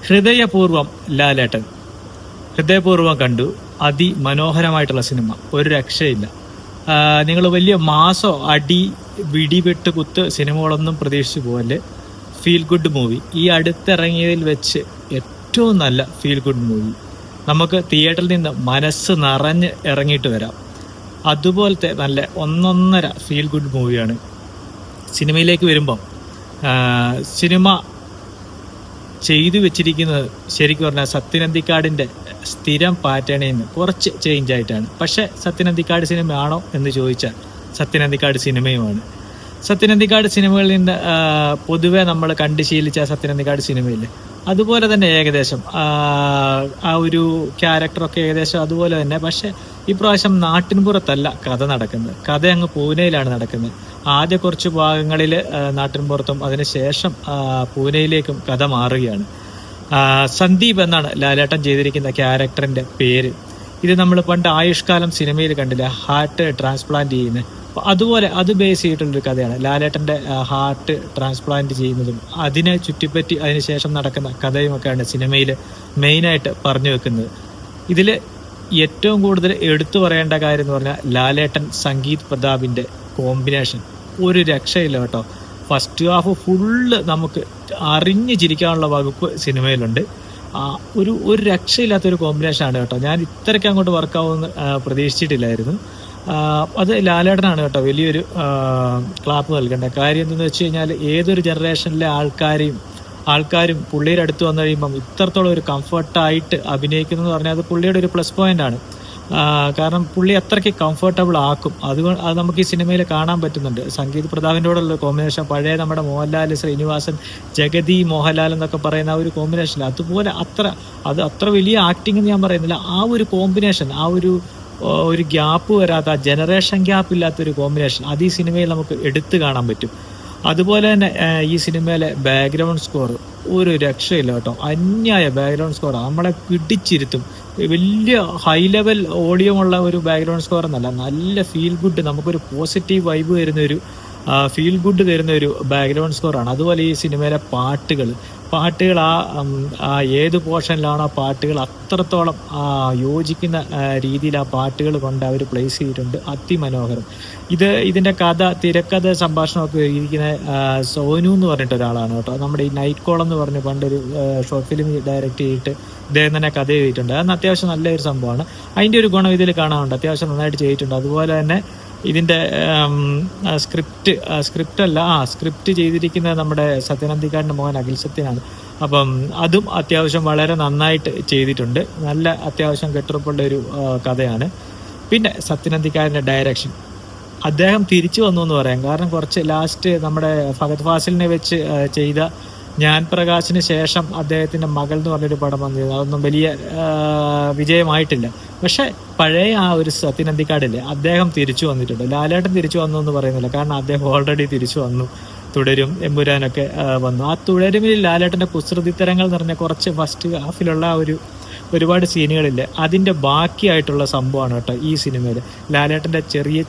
ഹൃദയപൂർവ്വം ലാലേട്ടൻ ഹൃദയപൂർവ്വം കണ്ടു. അതിമനോഹരമായിട്ടുള്ള സിനിമ, ഒരു രക്ഷയില്ല. നിങ്ങൾ വലിയ മാസോ അടി വെട്ട് കുത്ത് സിനിമകളൊന്നും പ്രതീക്ഷിച്ചു പോകല്ലേ. ഫീൽ ഗുഡ് മൂവി, ഈ അടുത്തിറങ്ങിയതിൽ വെച്ച് ഏറ്റവും നല്ല ഫീൽ ഗുഡ് മൂവി. നമുക്ക് തിയേറ്ററിൽ നിന്ന് മനസ്സ് നിറഞ്ഞ് ഇറങ്ങിയിട്ട് വരാം. അതുപോലത്തെ നല്ല ഒന്നൊന്നര ഫീൽ ഗുഡ് മൂവിയാണ്. സിനിമയിലേക്ക് വരുമ്പം സിനിമ ചെയ്തു വെച്ചിരിക്കുന്നത് ശരിക്കും പറഞ്ഞാൽ സത്യനന്ദിക്കാടിൻ്റെ സ്ഥിരം പാറ്റേണിൽ നിന്ന് കുറച്ച് ചേഞ്ച് ആയിട്ടാണ്. പക്ഷേ സത്യനന്ദിക്കാട് സിനിമയാണോ എന്ന് ചോദിച്ചാൽ സത്യനന്ദിക്കാട് സിനിമയുമാണ്. സത്യനന്ദിക്കാട് സിനിമകളിൽ നിന്ന് പൊതുവെ നമ്മൾ കണ്ടു ശീലിച്ച സത്യനന്ദിക്കാട് സിനിമയില്ലേ, അതുപോലെ തന്നെ ഏകദേശം ആ ഒരു ക്യാരക്ടറൊക്കെ ഏകദേശം അതുപോലെ തന്നെ. പക്ഷെ ഇപ്രാവശ്യം നാട്ടിൻപുറത്തല്ല കഥ നടക്കുന്നത്, കഥ അങ്ങ് പൂനെയിലാണ് നടക്കുന്നത്. ആദ്യ കുറച്ച് ഭാഗങ്ങളിൽ നാട്ടിൻപുറത്തും അതിനുശേഷം പൂനെയിലേക്കും കഥ മാറുകയാണ്. സന്ദീപ് എന്നാണ് ലാലേട്ടൻ ചെയ്തിരിക്കുന്ന ക്യാരക്ടറിൻ്റെ പേര്. ഇത് നമ്മൾ പണ്ട് ആയുഷ്കാലം സിനിമയിൽ കണ്ടില്ല, ഹാർട്ട് ട്രാൻസ്പ്ലാന്റ് ചെയ്യുന്നത്. അതുപോലെ അത് ബേസ് ചെയ്തിട്ടുള്ളൊരു കഥയാണ്. ലാലേട്ടൻ്റെ ഹാർട്ട് ട്രാൻസ്പ്ലാന്റ് ചെയ്യുന്നതും അതിനെ ചുറ്റിപ്പറ്റി അതിനുശേഷം നടക്കുന്ന കഥയുമൊക്കെയാണ് സിനിമയിൽ മെയിനായിട്ട് പറഞ്ഞു വെക്കുന്നത്. ഇതിൽ ഏറ്റവും കൂടുതൽ എടുത്തു പറയേണ്ട കാര്യം എന്ന് പറഞ്ഞാൽ ലാലേട്ടൻ സംഗീത് പ്രതാപിൻ്റെ കോമ്പിനേഷൻ ഒരു രക്ഷയില്ല കേട്ടോ. ഫസ്റ്റ് ഹാഫ് ഫുള്ള് നമുക്ക് അറിഞ്ഞു ചിരിക്കാനുള്ള വകുപ്പ് സിനിമയിലുണ്ട്. ഒരു രക്ഷയില്ലാത്തൊരു കോമ്പിനേഷനാണ് കേട്ടോ. ഞാൻ ഇത്രയ്ക്ക് അങ്ങോട്ട് വർക്കാവുമെന്ന് പ്രതീക്ഷിച്ചിട്ടില്ലായിരുന്നു. അത് ലാലേട്ടനാണ് കേട്ടോ വലിയൊരു ക്ലാപ്പ് നൽകേണ്ട കാര്യം. എന്തെന്ന് വെച്ച് കഴിഞ്ഞാൽ ഏതൊരു ജനറേഷനിലെ ആൾക്കാരും പുള്ളിയുടെ അടുത്ത് വന്നു കഴിയുമ്പം ഇത്രത്തോളം ഒരു കംഫർട്ടായിട്ട് അഭിനയിക്കുന്നു എന്ന് പറഞ്ഞാൽ അത് പുള്ളിയുടെ ഒരു പ്ലസ് പോയിന്റ് ആണ്. കാരണം പുള്ളി അത്രയ്ക്ക് കംഫർട്ടബിൾ ആക്കും. അത് നമുക്ക് ഈ സിനിമയിൽ കാണാൻ പറ്റുന്നുണ്ട്. സംഗീത് പ്രതാപിൻ്റെയോടുള്ള കോമ്പിനേഷൻ പഴയ നമ്മുടെ മോഹൻലാൽ, ശ്രീനിവാസൻ, ജഗതി മോഹൻലാൽ എന്നൊക്കെ പറയുന്ന ആ ഒരു കോമ്പിനേഷൻ, അതുപോലെ അത്ര വലിയ ആക്ടിങ് എന്ന് ഞാൻ പറയുന്നില്ല. ആ ഒരു കോമ്പിനേഷൻ, ആ ഒരു ഗ്യാപ്പ് വരാത്ത, ജനറേഷൻ ഗ്യാപ്പ് ഇല്ലാത്തൊരു കോമ്പിനേഷൻ അത് ഈ സിനിമയിൽ നമുക്ക് എടുത്തു കാണാൻ പറ്റും. അതുപോലെ തന്നെ ഈ സിനിമയിലെ ബാക്ക്ഗ്രൗണ്ട് സ്കോർ ഒരു രക്ഷയില്ല കേട്ടോ. അന്യായ ബാക്ക്ഗ്രൗണ്ട് സ്കോർ നമ്മളെ പിടിച്ചിരുത്തും. വലിയ ഹൈ ലെവൽ ഓഡിയോ ഉള്ള ഒരു ബാക്ക്ഗ്രൗണ്ട് സ്കോർ എന്നല്ല, നല്ല ഫീൽ ഗുഡ്, നമുക്കൊരു പോസിറ്റീവ് വൈബ് തരുന്ന ഒരു ഫീൽ ഗുഡ് തരുന്ന ഒരു ബാക്ക്ഗ്രൗണ്ട് സ്കോറാണ്. അതുപോലെ ഈ സിനിമയിലെ പാട്ടുകൾ ഏത് പോർഷനിലാണോ പാട്ടുകൾ അത്രത്തോളം യോജിക്കുന്ന രീതിയിൽ ആ പാട്ടുകൾ കൊണ്ട് അവർ പ്ലേസ് ചെയ്തിട്ടുണ്ട്. അതിമനോഹരം. ഇതിൻ്റെ തിരക്കഥ സംഭാഷണമൊക്കെ എഴുതിയിരിക്കുന്ന സോനു എന്ന് പറഞ്ഞിട്ട് ഒരാളാണ് കേട്ടോ. നമ്മുടെ ഈ നൈറ്റ് കോൾ എന്ന് പറഞ്ഞ് പണ്ടൊരു ഷോർട്ട് ഫിലിം ഡയറക്റ്റ് ചെയ്തിട്ട് ഇദ്ദേഹം തന്നെ കഥ എഴുതിയിട്ടുണ്ട്. അന്ന് അത്യാവശ്യം നല്ലൊരു സംഭവമാണ്. അതിൻ്റെ ഒരു ഗുണം ഇതിൽ കാണാനുണ്ട്, അത്യാവശ്യം നന്നായിട്ട് ചെയ്തിട്ടുണ്ട്. അതുപോലെ തന്നെ ഇതിൻ്റെ സ്ക്രിപ്റ്റ് ചെയ്തിരിക്കുന്നത് നമ്മുടെ സത്യനന്ദിക്കാടിൻ്റെ മോഹൻ അഖിൽ സത്യനാണ്. അപ്പം അതും അത്യാവശ്യം വളരെ നന്നായിട്ട് ചെയ്തിട്ടുണ്ട്. നല്ല അത്യാവശ്യം കെട്ടുറപ്പുള്ള ഒരു കഥയാണ്. പിന്നെ സത്യനന്ദിക്കാടിൻ്റെ ഡയറക്ഷൻ, അദ്ദേഹം തിരിച്ചു വന്നു എന്ന് പറയാം. കാരണം കുറച്ച് ലാസ്റ്റ് നമ്മുടെ ഫഹദ് ഫാസിലിനെ വെച്ച് ചെയ്ത ഞാൻ പ്രകാശിന് ശേഷം അദ്ദേഹത്തിൻ്റെ മകൾ എന്ന് പറഞ്ഞൊരു പടം വന്നിരുന്നു. അതൊന്നും വലിയ വിജയമായിട്ടില്ല. പക്ഷെ പഴയ ആ ഒരു സത്യനന്ദിക്കാടില്ലേ, അദ്ദേഹം തിരിച്ചു വന്നിട്ടുണ്ട്. ലാലേട്ടൻ തിരിച്ചു വന്നു എന്ന് പറയുന്നില്ല, കാരണം അദ്ദേഹം ഓൾറെഡി തിരിച്ചു വന്നു. തുടരും, എമ്പുരാനൊക്കെ വന്നു. ആ തുടരുമിൽ ലാലേട്ടൻ്റെ കുസൃതിത്തരങ്ങൾ നിറഞ്ഞ കുറച്ച് ഫസ്റ്റ് ഹാഫിലുള്ള ഒരുപാട് സീനുകളില്ലേ, അതിൻ്റെ ബാക്കിയായിട്ടുള്ള സംഭവമാണ് കേട്ടോ ഈ സിനിമയിൽ. ലാലേട്ടൻ്റെ ചെറിയ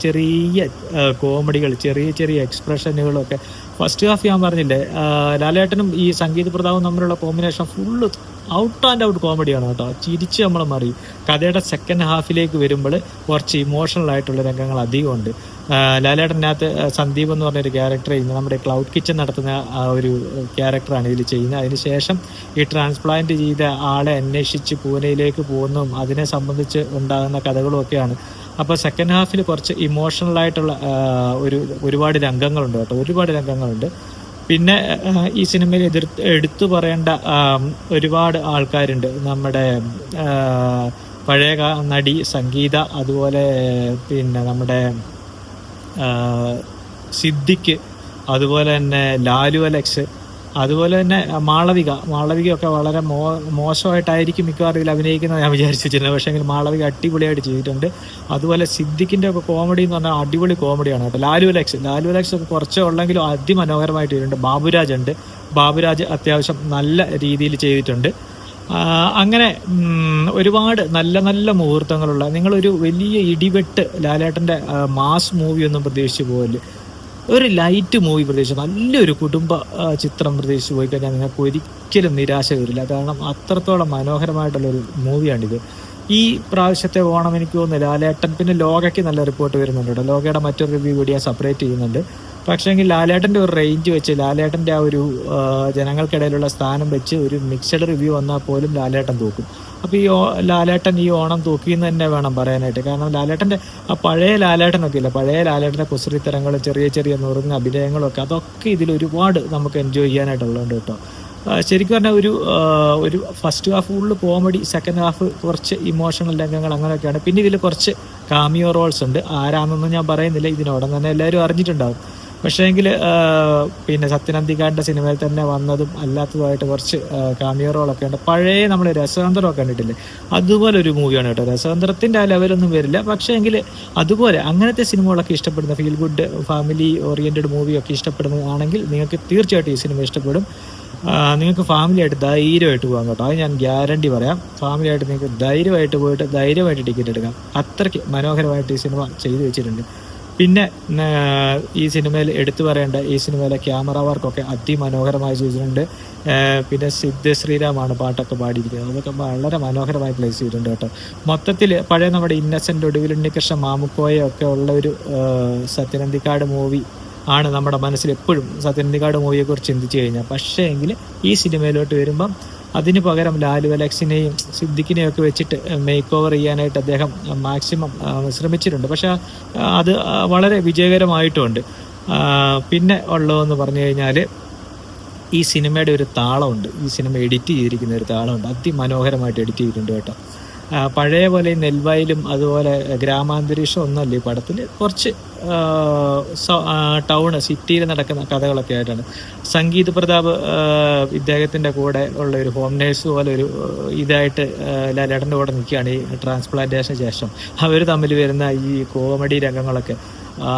കോമഡികൾ, ചെറിയ എക്സ്പ്രഷനുകളൊക്കെ ഫസ്റ്റ് ഹാഫ് ഞാൻ പറഞ്ഞില്ലേ, ലാലേട്ടനും ഈ സംഗീത് പ്രതാപും തമ്മിലുള്ള combination full out and out കോമഡിയാണ് കേട്ടോ. ചിരിച്ച് നമ്മൾ മറിയും. കഥയുടെ സെക്കൻഡ് ഹാഫിലേക്ക് വരുമ്പോൾ കുറച്ച് ഇമോഷണൽ ആയിട്ടുള്ള രംഗങ്ങൾ അധികമുണ്ട്. ലാലേട്ടനകത്ത് സന്ദീപ് എന്ന് പറഞ്ഞൊരു ക്യാരക്ടർ ചെയ്യുന്നത് നമ്മുടെ ക്ലൗഡ് കിച്ചൺ നടത്തുന്ന ആ ഒരു ക്യാരക്ടറാണ് ഇതിൽ ചെയ്യുന്നത്. അതിനുശേഷം ഈ ട്രാൻസ്പ്ലാന്റ് ചെയ്ത ആളെ അന്വേഷിച്ച് പൂനെയിലേക്ക് പോകുന്നതും അതിനെ സംബന്ധിച്ച് ഉണ്ടാകുന്ന കഥകളും ഒക്കെയാണ്. അപ്പോൾ സെക്കൻഡ് ഹാഫിൽ കുറച്ച് ഇമോഷണൽ ആയിട്ടുള്ള ഒരുപാട് രംഗങ്ങളുണ്ട് കേട്ടോ, ഒരുപാട് രംഗങ്ങളുണ്ട്. പിന്നെ ഈ സിനിമയിൽ എടുത്തു പറയേണ്ട ഒരുപാട് ആൾക്കാരുണ്ട്. നമ്മുടെ പഴയ നടി സംഗീത, അതുപോലെ പിന്നെ നമ്മുടെ സിദ്ദിഖ്, അതുപോലെ തന്നെ ലാലു അലക്സ്, അതുപോലെ തന്നെ മാളവികയൊക്കെ വളരെ മോശമായിട്ടായിരിക്കും മിക്കവാറും ഇതിൽ അഭിനയിക്കുന്നത് ഞാൻ വിചാരിച്ചു വെച്ചിരുന്നത്. പക്ഷേ എങ്കിൽ മാളവിക അടിപൊളിയായിട്ട് ചെയ്തിട്ടുണ്ട്. അതുപോലെ സിദ്ദിഖിൻ്റെ ഒക്കെ കോമഡി എന്ന് പറഞ്ഞാൽ അടിപൊളി കോമഡിയാണ് കേട്ടോ. ലാലു അലക്സ് ഒക്കെ കുറച്ചേ ഉള്ളെങ്കിലും അതിമനോഹരമായിട്ട് ചെയ്തിട്ടുണ്ട്. ബാബുരാജ് അത്യാവശ്യം നല്ല രീതിയിൽ ചെയ്തിട്ടുണ്ട്. അങ്ങനെ ഒരുപാട് നല്ല മുഹൂർത്തങ്ങളുള്ള, നിങ്ങളൊരു വലിയ ഇടിവെട്ട് ലാലേട്ടൻ്റെ മാസ് മൂവിയൊന്നും പ്രതീക്ഷിച്ച് പോകല്ലേ. ഒരു ലൈറ്റ് മൂവി പ്രതീക്ഷിച്ചു, നല്ലൊരു കുടുംബ ചിത്രം പ്രതീക്ഷിച്ച് പോയി കഴിഞ്ഞാൽ നിങ്ങൾക്ക് ഒരിക്കലും നിരാശ വരില്ല. കാരണം അത്രത്തോളം മനോഹരമായിട്ടുള്ളൊരു മൂവിയാണിത്. ഈ പ്രാവശ്യത്തെ ഓണം എനിക്ക് തോന്നുന്നു ലാലേട്ടൻ, പിന്നെ ലോകയ്ക്ക് നല്ല റിപ്പോർട്ട് വരുന്നുണ്ട് കേട്ടോ. ലോകയുടെ മറ്റൊരു റിവ്യൂ വീഡിയോ സെപ്പറേറ്റ് ചെയ്യുന്നുണ്ട്. പക്ഷേങ്കിൽ ലാലേട്ടൻ്റെ ഒരു റേഞ്ച് വെച്ച്, ലാലേട്ടൻ്റെ ആ ഒരു ജനങ്ങൾക്കിടയിലുള്ള സ്ഥാനം വെച്ച് ഒരു മിക്സഡ് റിവ്യൂ വന്നാൽ പോലും ലാലേട്ടൻ തൂക്കും. അപ്പോൾ ലാലേട്ടൻ ഈ ഓണം തൂക്കിയെന്ന് തന്നെ വേണം പറയാനായിട്ട്. കാരണം ലാലേട്ടൻ്റെ ആ പഴയ ലാലേട്ടനൊക്കെ ഇല്ല, പഴയ ലാലേട്ടൻ്റെ കുസൃതിത്തരങ്ങളും ചെറിയ ചെറിയ നുറുങ്ങ് അഭിനയങ്ങളൊക്കെ, അതൊക്കെ ഇതിൽ ഒരുപാട് നമുക്ക് എൻജോയ് ചെയ്യാനായിട്ടുള്ളതുണ്ട് കേട്ടോ. ശരിക്കും പറഞ്ഞാൽ ഒരു first half full comedy, second half കുറച്ച് ഇമോഷണൽ രംഗങ്ങൾ അങ്ങനെയൊക്കെയാണ്. പിന്നെ ഇതിൽ കുറച്ച് കാമിയോ റോൾസ് ഉണ്ട്. ആരാന്നൊന്നും ഞാൻ പറയുന്നില്ല, ഇതിനോടം തന്നെ എല്ലാവരും അറിഞ്ഞിട്ടുണ്ടാവും. പക്ഷേ എങ്കിൽ പിന്നെ സത്യനന്ദിക്കാടിൻ്റെ സിനിമയിൽ തന്നെ വന്നതും അല്ലാത്തതുമായിട്ട് കുറച്ച് കാമിയോ റോളൊക്കെ ഉണ്ട്. പഴയ നമ്മൾ രസതന്ത്രമൊക്കെ കണ്ടിട്ടില്ലേ, അതുപോലെ ഒരു മൂവിയാണ് കേട്ടോ. രസതന്ത്രത്തിൻ്റെ ആ ലെവലൊന്നും വരില്ല, പക്ഷേ എങ്കിൽ അതുപോലെ അങ്ങനത്തെ സിനിമകളൊക്കെ ഇഷ്ടപ്പെടുന്ന, ഫീൽ ഗുഡ് ഫാമിലി ഓറിയൻറ്റഡ് മൂവിയൊക്കെ ഇഷ്ടപ്പെടുന്നതാണെങ്കിൽ നിങ്ങൾക്ക് തീർച്ചയായിട്ടും ഈ സിനിമ ഇഷ്ടപ്പെടും. നിങ്ങൾക്ക് ഫാമിലിയായിട്ട് ധൈര്യമായിട്ട് പോകാം കേട്ടോ, അത് ഞാൻ ഗ്യാരണ്ടി പറയാം. ഫാമിലിയായിട്ട് നിങ്ങൾക്ക് ധൈര്യമായിട്ട് പോയിട്ട് ധൈര്യമായിട്ട് ടിക്കറ്റ് എടുക്കാം. അത്രയ്ക്ക് മനോഹരമായിട്ട് ഈ സിനിമ ചെയ്തു വെച്ചിട്ടുണ്ട്. പിന്നെ ഈ സിനിമയിൽ എടുത്തു പറയേണ്ട, ഈ സിനിമയിലെ ക്യാമറ വർക്കൊക്കെ അതിമനോഹരമായി ചെയ്തിട്ടുണ്ട്. പിന്നെ സിദ്ധ ശ്രീറാമാണ് പാട്ടൊക്കെ പാടിയിരിക്കുന്നത്, അതൊക്കെ വളരെ മനോഹരമായി പ്ലേസ് ചെയ്തിട്ടുണ്ട് കേട്ടോ. മൊത്തത്തിൽ പഴയ നമ്മുടെ ഇന്നസെൻ്റ്, ഒടുവിലുണ്ണികൃഷ്ണൻ, മാമുക്കോയൊക്കെ ഉള്ള ഒരു സത്യനന്ദിക്കാട് മൂവി ആണ് നമ്മുടെ മനസ്സിൽ എപ്പോഴും, സത്യനന്ദിക്കാട് മൂവിയെക്കുറിച്ച് ചിന്തിച്ചു കഴിഞ്ഞാൽ. പക്ഷേ എങ്കിൽ ഈ സിനിമയിലോട്ട് വരുമ്പം അതിന് പകരം ലാലു അലക്സിനെയും സിദ്ദിഖിനെയും ഒക്കെ വെച്ചിട്ട് മേക്ക് ഓവർ ചെയ്യാനായിട്ട് അദ്ദേഹം മാക്സിമം ശ്രമിച്ചിട്ടുണ്ട്. പക്ഷേ അത് വളരെ വിജയകരമായിട്ടുമുണ്ട്. പിന്നെ ഉള്ളതെന്ന് പറഞ്ഞു കഴിഞ്ഞാൽ ഈ സിനിമയുടെ ഒരു താളമുണ്ട്, ഈ സിനിമ എഡിറ്റ് ചെയ്തിരിക്കുന്ന ഒരു താളമുണ്ട്, അതിമനോഹരമായിട്ട് എഡിറ്റ് ചെയ്തിട്ടുണ്ട് കേട്ടോ. പഴയ പോലെ നെൽവയലും അതുപോലെ ഗ്രാമാന്തരീക്ഷം ഒന്നുമല്ല ഈ പടത്തിൽ, കുറച്ച് ടൗണ് സിറ്റിയിൽ നടക്കുന്ന കഥകളൊക്കെ ആയിട്ടാണ്. സംഗീത് പ്രതാപ് ഇദ്ദേഹത്തിൻ്റെ കൂടെ ഉള്ള ഒരു ഹോം നേഴ്സ് പോലെ ഒരു ഇതായിട്ട് ലാലേട്ടൻ്റെ കൂടെ നിൽക്കുകയാണ് ഈ ട്രാൻസ്പ്ലാന്റേഷന് ശേഷം. അവർ തമ്മിൽ വരുന്ന ഈ കോമഡി രംഗങ്ങളൊക്കെ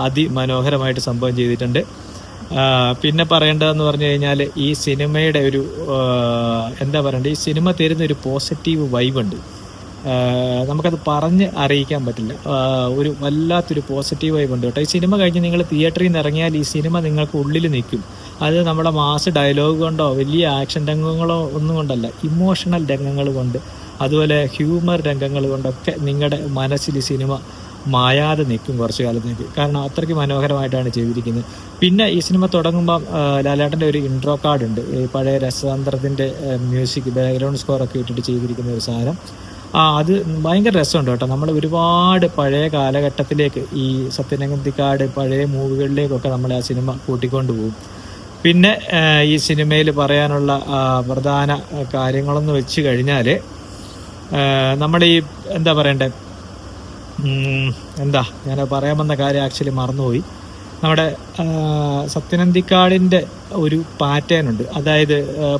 അതിമനോഹരമായിട്ട് സംഭവം ചെയ്തിട്ടുണ്ട്. പിന്നെ പറയേണ്ടതെന്ന് പറഞ്ഞു കഴിഞ്ഞാൽ ഈ സിനിമയുടെ ഒരു എന്താ പറയണ്ടത്, ഈ സിനിമ തരുന്ന ഒരു പോസിറ്റീവ് വൈബുണ്ട്, നമുക്കത് പറഞ്ഞ് അറിയിക്കാൻ പറ്റില്ല. ഒരു വല്ലാത്തൊരു പോസിറ്റീവ് വൈബ് ഉണ്ട് കേട്ടോ. ഈ സിനിമ കഴിഞ്ഞ് നിങ്ങൾ തിയേറ്ററിൽ നിന്ന് ഇറങ്ങിയാൽ ഈ സിനിമ നിങ്ങൾക്ക് ഉള്ളിൽ നിൽക്കും. അത് നമ്മുടെ മാസ് ഡയലോഗ് കൊണ്ടോ വലിയ ആക്ഷൻ രംഗങ്ങളോ ഒന്നും കൊണ്ടല്ല, ഇമോഷണൽ രംഗങ്ങൾ കൊണ്ട്, അതുപോലെ ഹ്യൂമർ രംഗങ്ങൾ കൊണ്ടൊക്കെ നിങ്ങളുടെ മനസ്സിൽ ഈ സിനിമ മായാതെ നിൽക്കും കുറച്ച് കാലത്തേക്ക്. കാരണം അത്രയ്ക്ക് മനോഹരമായിട്ടാണ് ചെയ്തിരിക്കുന്നത്. പിന്നെ ഈ സിനിമ തുടങ്ങുമ്പം ലാലേട്ടൻ്റെ ഒരു ഇൻട്രോ കാർഡ് ഉണ്ട്, ഈ പഴയ രസതന്ത്രത്തിൻ്റെ മ്യൂസിക് ബാക്ക്ഗ്രൗണ്ട് സ്കോറൊക്കെ ഇട്ടിട്ട് ചെയ്തിരിക്കുന്ന ഒരു സാധനം. അത് ഭയങ്കര രസമുണ്ട് കേട്ടോ. നമ്മൾ ഒരുപാട് പഴയ കാലഘട്ടത്തിലേക്ക്, ഈ സത്യനന്ദിക്കാട് പഴയ മൂവികളിലേക്കൊക്കെ നമ്മളെ ആ സിനിമ കൂട്ടിക്കൊണ്ട് പോകും. പിന്നെ ഈ സിനിമയിൽ പറയാനുള്ള പ്രധാന കാര്യങ്ങളെന്ന് വെച്ച് കഴിഞ്ഞാൽ, നമ്മുടെ ഈ എന്താ പറയണ്ടേ, ഞാൻ പറയാൻ വന്ന കാര്യം ആക്ച്വലി മറന്നുപോയി. നമ്മുടെ സത്യനന്ദിക്കാടിൻ്റെ ഒരു പാറ്റേൺ ഉണ്ട്, അതായത്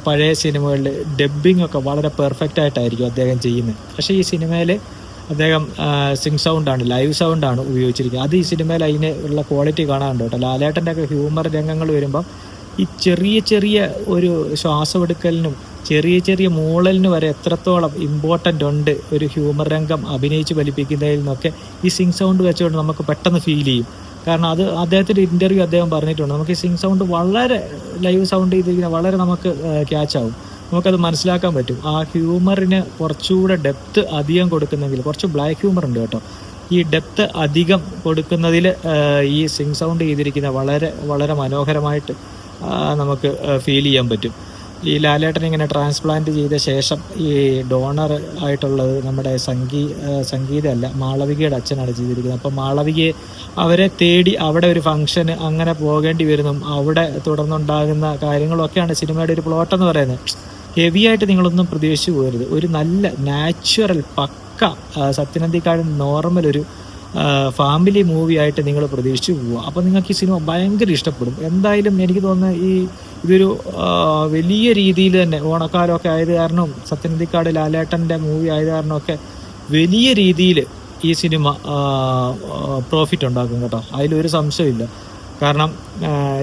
പഴയ സിനിമകളിൽ ഡബ്ബിംഗ് ഒക്കെ വളരെ പെർഫെക്റ്റ് ആയിട്ടായിരിക്കും അദ്ദേഹം ചെയ്യുന്നത്. പക്ഷേ ഈ സിനിമയിൽ അദ്ദേഹം സിങ് സൗണ്ടാണ്, ലൈവ് സൗണ്ടാണ് ഉപയോഗിച്ചിരിക്കുന്നത്. അത് ഈ സിനിമയിൽ അതിന് ഉള്ള ക്വാളിറ്റി കാണാറുണ്ട് കേട്ടോ. ലാലേട്ടൻ്റെ ഒക്കെ ഹ്യൂമർ രംഗങ്ങൾ വരുമ്പം ഈ ചെറിയ ചെറിയ ഒരു ശ്വാസമെടുക്കലിനും ചെറിയ ചെറിയ മൂളലിന് വരെ എത്രത്തോളം ഇമ്പോർട്ടൻ്റ് ഉണ്ട് ഒരു ഹ്യൂമർ രംഗം അഭിനയിച്ച് ഫലിപ്പിക്കുന്നതിൽ നിന്നൊക്കെ ഈ സിങ് സൗണ്ട് വെച്ചുകൊണ്ട് നമുക്ക് പെട്ടെന്ന് ഫീൽ ചെയ്യും. കാരണം അത് അദ്ദേഹത്തിൻ്റെ ഇൻ്റർവ്യൂ അദ്ദേഹം പറഞ്ഞിട്ടുണ്ട്, നമുക്ക് ഈ സിങ് സൗണ്ട് വളരെ ലൈവ് സൗണ്ട് ചെയ്തിരിക്കുന്ന വളരെ നമുക്ക് ക്യാച്ച് ആവും, നമുക്കത് മനസ്സിലാക്കാൻ പറ്റും. ആ ഹ്യൂമറിന് കുറച്ചുകൂടെ ഡെപ്ത് അധികം കൊടുക്കുന്നെങ്കിൽ, കുറച്ച് ബ്ലാക്ക് ഹ്യൂമർ ഉണ്ട് കേട്ടോ, ഈ ഡെപ്ത് അധികം കൊടുക്കുന്നതിൽ ഈ സിങ് സൗണ്ട് ചെയ്തിരിക്കുന്ന വളരെ വളരെ മനോഹരമായിട്ട് നമുക്ക് ഫീൽ ചെയ്യാൻ പറ്റും. ഈ ലാലേട്ടൻ ഇങ്ങനെ ട്രാൻസ്പ്ലാന്റ് ചെയ്ത ശേഷം ഈ ഡോണർ ആയിട്ടുള്ളത് നമ്മുടെ സംഗീതമല്ല, മാളവികയുടെ അച്ഛനാണ് ചെയ്തിരിക്കുന്നത്. അപ്പം മാളവികയെ അവരെ തേടി അവിടെ ഒരു ഫംഗ്ഷന് അങ്ങനെ പോകേണ്ടി വരുന്നു. അവിടെ തുടർന്നുണ്ടാകുന്ന കാര്യങ്ങളൊക്കെയാണ് സിനിമയുടെ ഒരു പ്ലോട്ട് എന്ന് പറയുന്നത്. ഹെവി ആയിട്ട് നിങ്ങളൊന്നും പ്രതീക്ഷിച്ചു പോകരുത്. ഒരു നല്ല നാച്ചുറൽ പക്ക സത്യനന്ദിക്കാട് നോർമൽ ഒരു ഫാമിലി മൂവി ആയിട്ട് നിങ്ങൾ പ്രതീക്ഷിച്ചു പോവുക. അപ്പോൾ നിങ്ങൾക്ക് ഈ സിനിമ ഭയങ്കര ഇഷ്ടപ്പെടും. എന്തായാലും എനിക്ക് തോന്നുന്നത് ഇതൊരു വലിയ രീതിയിൽ തന്നെ ഓണക്കാലമൊക്കെ ആയത് കാരണം, സത്യനന്ദിക്കാട് ലാലേട്ടൻ്റെ മൂവി ആയത് കാരണമൊക്കെ വലിയ രീതിയിൽ ഈ സിനിമ പ്രോഫിറ്റ് ഉണ്ടാക്കും കേട്ടോ, അതിലൊരു സംശയമില്ല. കാരണം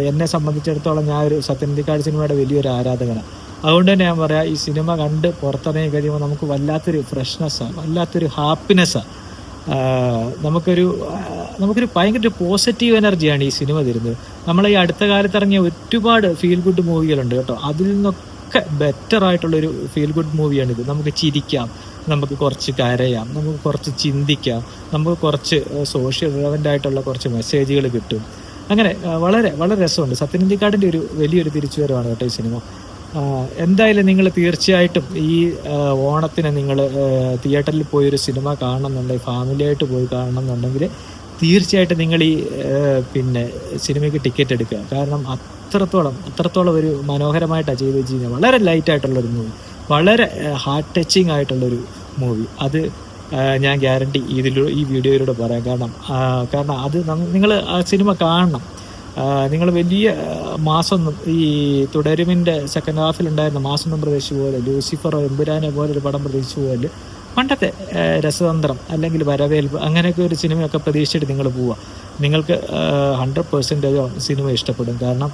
എന്നെ സംബന്ധിച്ചിടത്തോളം ഞാൻ ഒരു സത്യനന്ദിക്കാട് സിനിമയുടെ വലിയൊരു ആരാധകനാണ്. അതുകൊണ്ട് തന്നെ ഞാൻ പറയാം, ഈ സിനിമ കണ്ട് പുറത്തിറങ്ങി കഴിയുമ്പോൾ നമുക്ക് വല്ലാത്തൊരു ഫ്രഷ്നെസ്സാണ്, വല്ലാത്തൊരു ഹാപ്പിനെസ്സാണ്. നമുക്കൊരു നമുക്കൊരു ഭയങ്കര പോസിറ്റീവ് എനർജിയാണ് ഈ സിനിമ തരുന്നത്. നമ്മൾ ഈ അടുത്ത കാലത്ത് ഇറങ്ങിയ ഒരുപാട് ഫീൽ ഗുഡ് മൂവികളുണ്ട് കേട്ടോ. അതിൽ നിന്നൊക്കെ ബെറ്റർ ആയിട്ടുള്ളൊരു ഫീൽ ഗുഡ് മൂവിയാണിത്. നമുക്ക് ചിരിക്കാം, നമുക്ക് കുറച്ച് കരയാം, നമുക്ക് കുറച്ച് ചിന്തിക്കാം, നമുക്ക് കുറച്ച് സോഷ്യൽ റിലവൻ്റ് ആയിട്ടുള്ള കുറച്ച് മെസ്സേജുകൾ കിട്ടും. അങ്ങനെ വളരെ വളരെ രസമുണ്ട്. സത്യനന്ദിക്കാടിൻ്റെ ഒരു വലിയൊരു തിരിച്ചുവരവാണ് കേട്ടോ ഈ സിനിമ. എന്തായാലും നിങ്ങൾ തീർച്ചയായിട്ടും ഈ ഓണത്തിന് നിങ്ങൾ തിയേറ്ററിൽ പോയൊരു സിനിമ കാണണമെന്നുണ്ടെങ്കിൽ, ഫാമിലിയായിട്ട് പോയി കാണണമെന്നുണ്ടെങ്കിൽ തീർച്ചയായിട്ടും നിങ്ങൾ ഈ പിന്നെ സിനിമയ്ക്ക് ടിക്കറ്റ് എടുക്കുക. കാരണം അത്രത്തോളം ഒരു മനോഹരമായിട്ടാണ് ചെയ്ത് വെച്ചിരിക്കുന്നത്. വളരെ ലൈറ്റായിട്ടുള്ളൊരു മൂവി, വളരെ ഹാർട്ട് ടച്ചിങ് ആയിട്ടുള്ളൊരു മൂവി. അത് ഞാൻ ഗ്യാരണ്ടി ഈ വീഡിയോയിലൂടെ പറയാം. കാരണം അത് നിങ്ങൾ ആ സിനിമ കാണണം. നിങ്ങൾ വലിയ മാസമൊന്നും ഈ തുടരുമിൻ്റെ സെക്കൻഡ് ഹാഫിലുണ്ടായിരുന്ന മാസമൊന്നും പ്രതീക്ഷിച്ചു പോലെ, ലൂസിഫറോ എമ്പുരാനെ പോലൊരു പടം പ്രതീക്ഷിച്ചു പോലെ, പണ്ടത്തെ രസതന്ത്രം അല്ലെങ്കിൽ വരവേൽപ്പ് അങ്ങനെയൊക്കെ ഒരു സിനിമയൊക്കെ പ്രതീക്ഷിച്ചിട്ട് നിങ്ങൾ പോവുക. നിങ്ങൾക്ക് 100% സിനിമ ഇഷ്ടപ്പെടും. കാരണം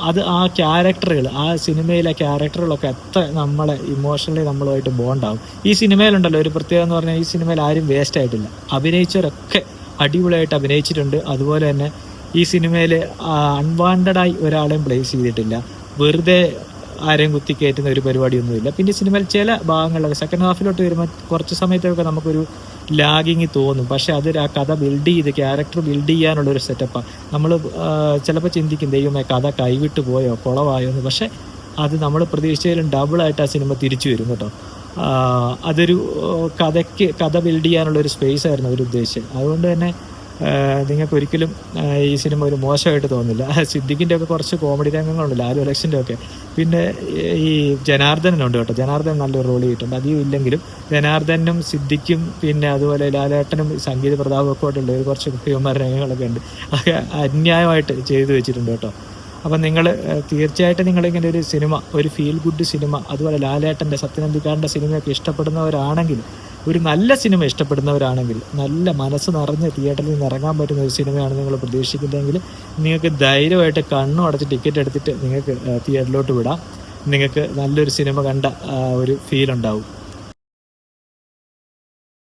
അത് ആ ക്യാരക്ടറുകൾ, ആ സിനിമയിലെ ക്യാരക്ടറുകളൊക്കെ എത്ര നമ്മളെ ഇമോഷണലി നമ്മളുമായിട്ട് ബോണ്ടാവും. ഈ സിനിമയിലുണ്ടല്ലോ ഒരു പ്രത്യേകത എന്ന് പറഞ്ഞാൽ, ഈ സിനിമയിൽ ആരും വേസ്റ്റ് ആയിട്ടില്ല. അഭിനയിച്ചവരൊക്കെ അടിപൊളിയായിട്ട് അഭിനയിച്ചിട്ടുണ്ട്. അതുപോലെ തന്നെ ഈ സിനിമയിൽ അൺവാണ്ടഡായി ഒരാളെയും പ്ലേസ് ചെയ്തിട്ടില്ല. വെറുതെ ആരെയും കുത്തിക്കയറ്റുന്ന ഒരു പരിപാടിയൊന്നുമില്ല. പിന്നെ സിനിമയിൽ ചില ഭാഗങ്ങളിലൊക്കെ സെക്കൻഡ് ഹാഫിലോട്ട് വരുമ്പോൾ കുറച്ച് സമയത്തൊക്കെ നമുക്കൊരു ലാഗിങ് തോന്നും. പക്ഷെ അതൊരു ആ കഥ ക്യാരക്ടർ ബിൽഡ് ചെയ്യാനുള്ളൊരു സെറ്റപ്പാണ്. നമ്മൾ ചിലപ്പോൾ ചിന്തിക്കും, ദൈവമേ കഥ കൈവിട്ട് പോയോ, കുളവായോ എന്ന്. പക്ഷെ അത് നമ്മൾ പ്രതീക്ഷിച്ചതിലും ഡബിളായിട്ട് ആ സിനിമ തിരിച്ചു വരും കേട്ടോ. അതൊരു കഥ ബിൽഡ് ചെയ്യാനുള്ളൊരു സ്പേസ് ആയിരുന്നു അവർ ഉദ്ദേശിച്ചത്. അതുകൊണ്ട് തന്നെ നിങ്ങൾക്ക് ഒരിക്കലും ഈ സിനിമ ഒരു മോശമായിട്ട് തോന്നില്ല. സിദ്ദിഖിൻ്റെ ഒക്കെ കുറച്ച് കോമഡി രംഗങ്ങളുണ്ട്, ലാലു അലക്സിൻ്റെ ഒക്കെ. പിന്നെ ഈ ജനാർദ്ദനുണ്ട് കേട്ടോ. ജനാർദ്ദൻ നല്ലൊരു റോൾ ചെയ്തിട്ടുണ്ട്. അധികം ഇല്ലെങ്കിലും ജനാർദ്ദനും സിദ്ദിഖും പിന്നെ അതുപോലെ ലാലേട്ടനും സംഗീത പ്രതാപം ഒക്കെ ആയിട്ടുള്ള ഒരു കുറച്ച് ഹ്യൂമർ രംഗങ്ങളൊക്കെ ഉണ്ട്. അതൊക്കെ അന്യായമായിട്ട് ചെയ്തു വെച്ചിട്ടുണ്ട് കേട്ടോ. അപ്പം നിങ്ങൾ തീർച്ചയായിട്ടും നിങ്ങളിങ്ങനെ ഒരു സിനിമ, ഒരു ഫീൽ ഗുഡ് സിനിമ, അതുപോലെ ലാലേട്ടൻ്റെ സത്യനന്ദിക്കാടിൻ്റെ സിനിമയൊക്കെ ഇഷ്ടപ്പെടുന്നവരാണെങ്കിൽ, ഒരു നല്ല സിനിമ ഇഷ്ടപ്പെടുന്നവരാണെങ്കിൽ, നല്ല മനസ്സ് നിറഞ്ഞ് തിയേറ്ററിൽ നിന്ന് ഇറങ്ങാൻ പറ്റുന്ന ഒരു സിനിമയാണ് നിങ്ങൾ പ്രതീക്ഷിക്കുന്നതെങ്കിൽ, നിങ്ങൾക്ക് ധൈര്യമായിട്ട് കണ്ണും അടച്ച് ടിക്കറ്റ് എടുത്തിട്ട് നിങ്ങൾക്ക് തിയേറ്ററിലോട്ട് വിടാം. നിങ്ങൾക്ക് നല്ലൊരു സിനിമ കണ്ട ഒരു ഫീൽ ഉണ്ടാവും.